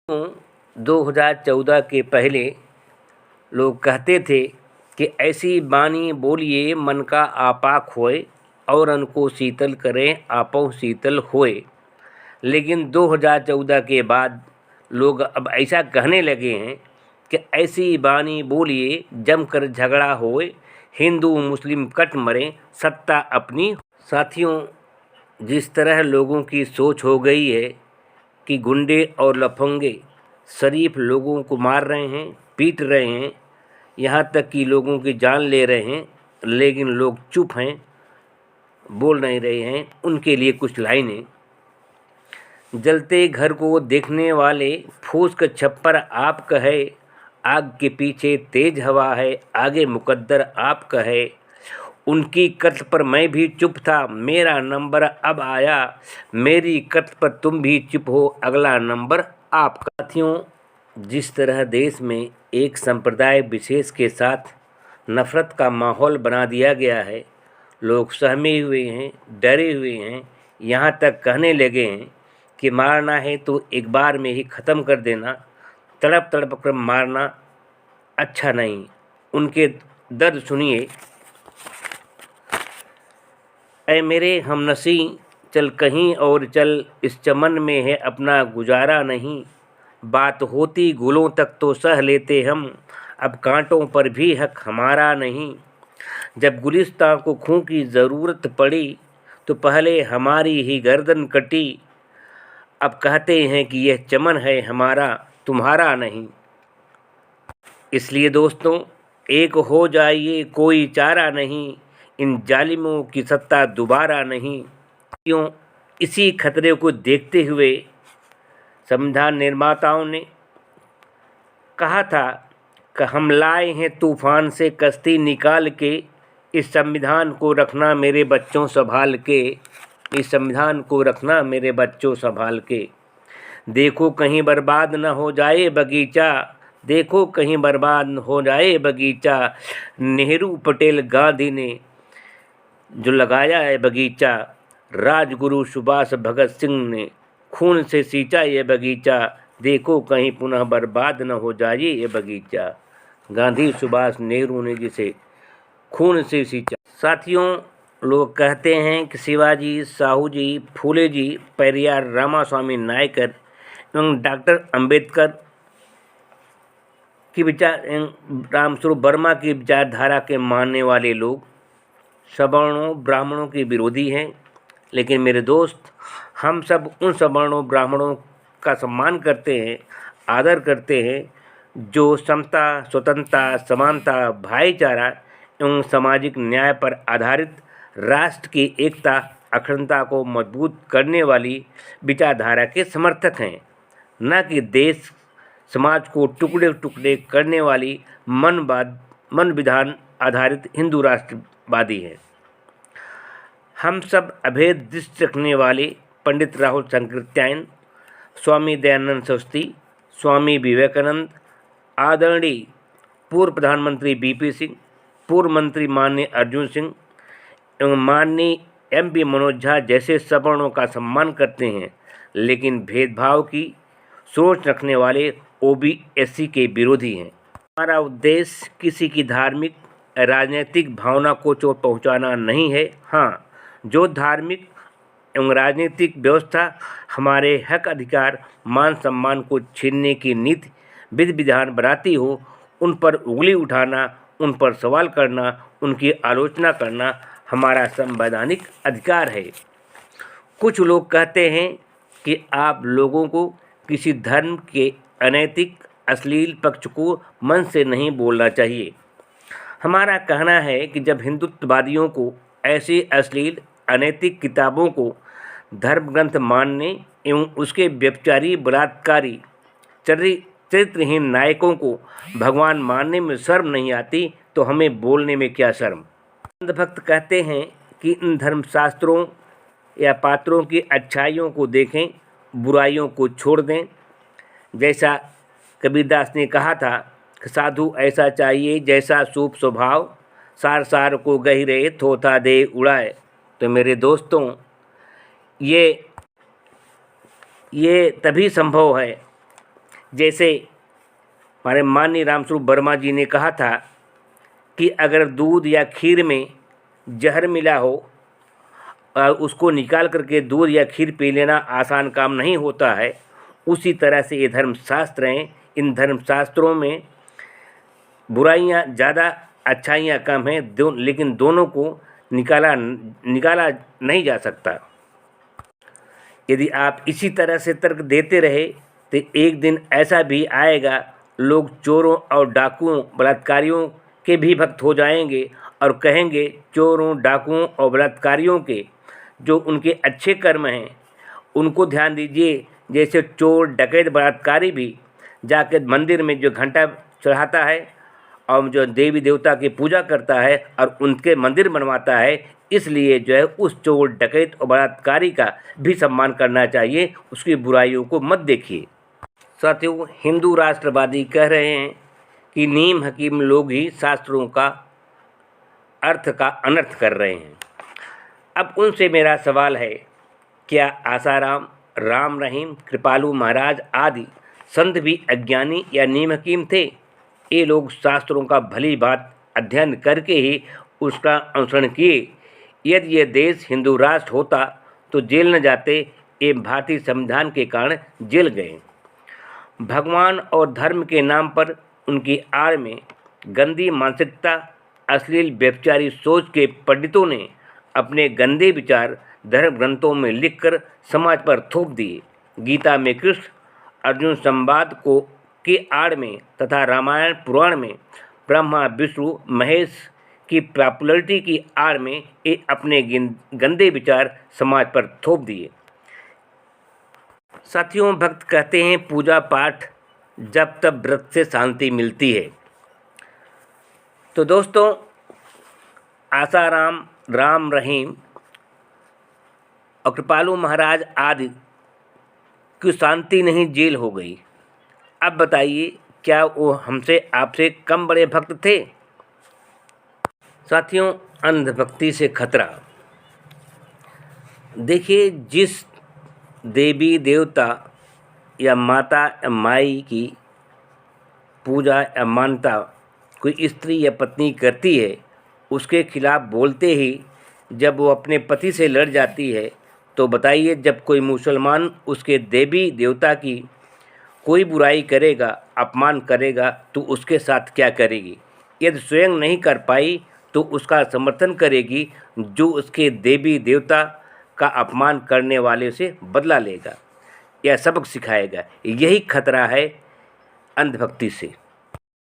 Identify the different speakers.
Speaker 1: 2014 के पहले लोग कहते थे कि ऐसी बानी बोलिए मन का आपाक होए और को शीतल करें आपो शीतल होए। लेकिन 2014 के बाद लोग अब ऐसा कहने लगे हैं कि ऐसी बानी बोलिए जमकर झगड़ा होए, हिंदू मुस्लिम कट मरे सत्ता अपनी। साथियों, जिस तरह लोगों की सोच हो गई है कि गुंडे और लफंगे शरीफ लोगों को मार रहे हैं, पीट रहे हैं, यहाँ तक कि लोगों की जान ले रहे हैं, लेकिन लोग चुप हैं, बोल नहीं रहे हैं। उनके लिए कुछ लाइनें। जलते घर को देखने वाले फूस का छप्पर आपका है, आग के पीछे तेज हवा है, आगे मुकद्दर आपका है। उनकी कत्ल पर मैं भी चुप था, मेरा नंबर अब आया, मेरी कत्ल पर तुम भी चुप हो, अगला नंबर आपका। साथियों, जिस तरह देश में एक संप्रदाय विशेष के साथ नफ़रत का माहौल बना दिया गया है, लोग सहमे हुए हैं, डरे हुए हैं, यहाँ तक कहने लगे हैं कि मारना है तो एक बार में ही ख़त्म कर देना, तड़प तड़प कर मारना अच्छा नहीं। उनके दर्द सुनिए। ऐ मेरे हमनसी चल कहीं और चल, इस चमन में है अपना गुजारा नहीं। बात होती गुलों तक तो सह लेते हम, अब कांटों पर भी हक हमारा नहीं। जब गुलिस्तां को खून की ज़रूरत पड़ी तो पहले हमारी ही गर्दन कटी। अब कहते हैं कि यह चमन है हमारा, तुम्हारा नहीं। इसलिए दोस्तों, एक हो जाइए, कोई चारा नहीं, इन जालिमों की सत्ता दोबारा नहीं। क्यों? इसी खतरे को देखते हुए संविधान निर्माताओं ने कहा था कि हम लाए हैं तूफान से कश्ती निकाल के, इस संविधान को रखना मेरे बच्चों संभाल के, इस संविधान को रखना मेरे बच्चों संभाल के। देखो कहीं बर्बाद न हो जाए बगीचा, देखो कहीं बर्बाद न हो जाए बगीचा। नेहरू पटेल गांधी ने जो लगाया है बगीचा, राजगुरु सुभाष भगत सिंह ने खून से सींचा ये बगीचा, देखो कहीं पुनः बर्बाद न हो जाए ये बगीचा। गांधी सुभाष नेहरू ने जिसे खून से सींचा। साथियों, लोग कहते हैं कि शिवाजी, साहू जी, फूले जी, पेरियार, रामास्वामी नायकर एवं डॉक्टर अंबेडकर की विचार, रामस्वरूप वर्मा की विचारधारा के मानने वाले लोग सवर्णों ब्राह्मणों के विरोधी हैं। लेकिन मेरे दोस्त, हम सब उन सवर्णों ब्राह्मणों का सम्मान करते हैं, आदर करते हैं, जो समता, स्वतंत्रता, समानता, भाईचारा एवं सामाजिक न्याय पर आधारित राष्ट्र की एकता, अखंडता को मजबूत करने वाली विचारधारा के समर्थक हैं, न कि देश समाज को टुकड़े टुकड़े करने वाली मन विधान आधारित हिंदू राष्ट्रवादी हैं। हम सब अभेद दृष्टि रखने वाले पंडित राहुल शंकरत्यायन, स्वामी दयानंद सरस्वती, स्वामी विवेकानंद, आदरणीय पूर्व प्रधानमंत्री बीपी सिंह, पूर्व मंत्री माननीय अर्जुन सिंह एवं माननीय एमपी मनोज झा जैसे सवर्णों का सम्मान करते हैं, लेकिन भेदभाव की सोच रखने वाले ओबीसी के विरोधी हैं। हमारा उद्देश्य किसी की धार्मिक राजनीतिक भावना को चोट पहुंचाना नहीं है। हाँ, जो धार्मिक एवं राजनीतिक व्यवस्था हमारे हक, अधिकार, मान सम्मान को छीनने की नीति विधि विधान बनाती हो, उन पर उंगली उठाना, उन पर सवाल करना, उनकी आलोचना करना हमारा संवैधानिक अधिकार है। कुछ लोग कहते हैं कि आप लोगों को किसी धर्म के अनैतिक अश्लील पक्ष को मन से नहीं बोलना चाहिए। हमारा कहना है कि जब हिंदुत्ववादियों को ऐसी अश्लील अनैतिक किताबों को धर्म ग्रंथ मानने एवं उसके व्यभिचारी, बलात्कारी, चरित्रहीन नायकों को भगवान मानने में शर्म नहीं आती, तो हमें बोलने में क्या शर्म। अंधभक्त कहते हैं कि इन धर्मशास्त्रों या पात्रों की अच्छाइयों को देखें, बुराइयों को छोड़ दें। जैसा कबीरदास ने कहा था कि साधु ऐसा चाहिए जैसा सूप स्वभाव, सार सार को गहिरे थोथा दे उड़ाए। तो मेरे दोस्तों, ये तभी संभव है जैसे हमारे माननीय रामस्वरूप वर्मा जी ने कहा था कि अगर दूध या खीर में जहर मिला हो और उसको निकाल करके दूध या खीर पी लेना आसान काम नहीं होता है, उसी तरह से ये धर्मशास्त्र हैं। इन धर्मशास्त्रों में बुराइयां ज़्यादा, अच्छाइयां कम हैं, लेकिन दोनों को निकाला नहीं जा सकता। यदि आप इसी तरह से तर्क देते रहे तो एक दिन ऐसा भी आएगा, लोग चोरों और डाकुओं बलात्कारियों के भी भक्त हो जाएंगे और कहेंगे चोरों डाकुओं और बलात्कारियों के जो उनके अच्छे कर्म हैं उनको ध्यान दीजिए। जैसे चोर डकैत बलात्कारी भी जाकर मंदिर में जो घंटा चढ़ाता है और जो देवी देवता की पूजा करता है और उनके मंदिर बनवाता है, इसलिए जो है उस चोर डकैत और बलात्कारी का भी सम्मान करना चाहिए, उसकी बुराइयों को मत देखिए। साथियों, हिंदू राष्ट्रवादी कह रहे हैं कि नीम हकीम लोग ही शास्त्रों का अर्थ का अनर्थ कर रहे हैं। अब उनसे मेरा सवाल है, क्या आसाराम, राम रहीम, कृपालु महाराज आदि संत भी अज्ञानी या नीम हकीम थे? ये लोग शास्त्रों का भली बात अध्ययन करके ही उसका अनुसरण किए। यदि यह देश हिंदू राष्ट्र होता तो जेल न जाते, ये भारतीय संविधान के कारण जेल गए। भगवान और धर्म के नाम पर उनकी आड़ में गंदी मानसिकता, अश्लील व्यभिचारी सोच के पंडितों ने अपने गंदे विचार धर्म ग्रंथों में लिखकर समाज पर थोप दिए। गीता में कृष्ण अर्जुन संवाद को की आड़ में तथा रामायण पुराण में ब्रह्मा विष्णु महेश की पॉपुलरिटी की आड़ में ये अपने गंदे विचार समाज पर थोप दिए। साथियों, भक्त कहते हैं पूजा पाठ जब तब व्रत से शांति मिलती है। तो दोस्तों, आसाराम, राम रहीम और कृपालु महाराज आदि की शांति नहीं, जेल हो गई। अब बताइए, क्या वो हमसे आपसे कम बड़े भक्त थे? साथियों, अंधभक्ति से खतरा। देखिए, जिस देवी देवता या माता या माई की पूजा या मानता कोई स्त्री या पत्नी करती है, उसके खिलाफ बोलते ही जब वो अपने पति से लड़ जाती है, तो बताइए जब कोई मुसलमान उसके देवी देवता की कोई बुराई करेगा, अपमान करेगा, तो उसके साथ क्या करेगी? यदि स्वयं नहीं कर पाई तो उसका समर्थन करेगी, जो उसके देवी देवता का अपमान करने वाले से बदला लेगा या सबक सिखाएगा। यही खतरा है अंधभक्ति से।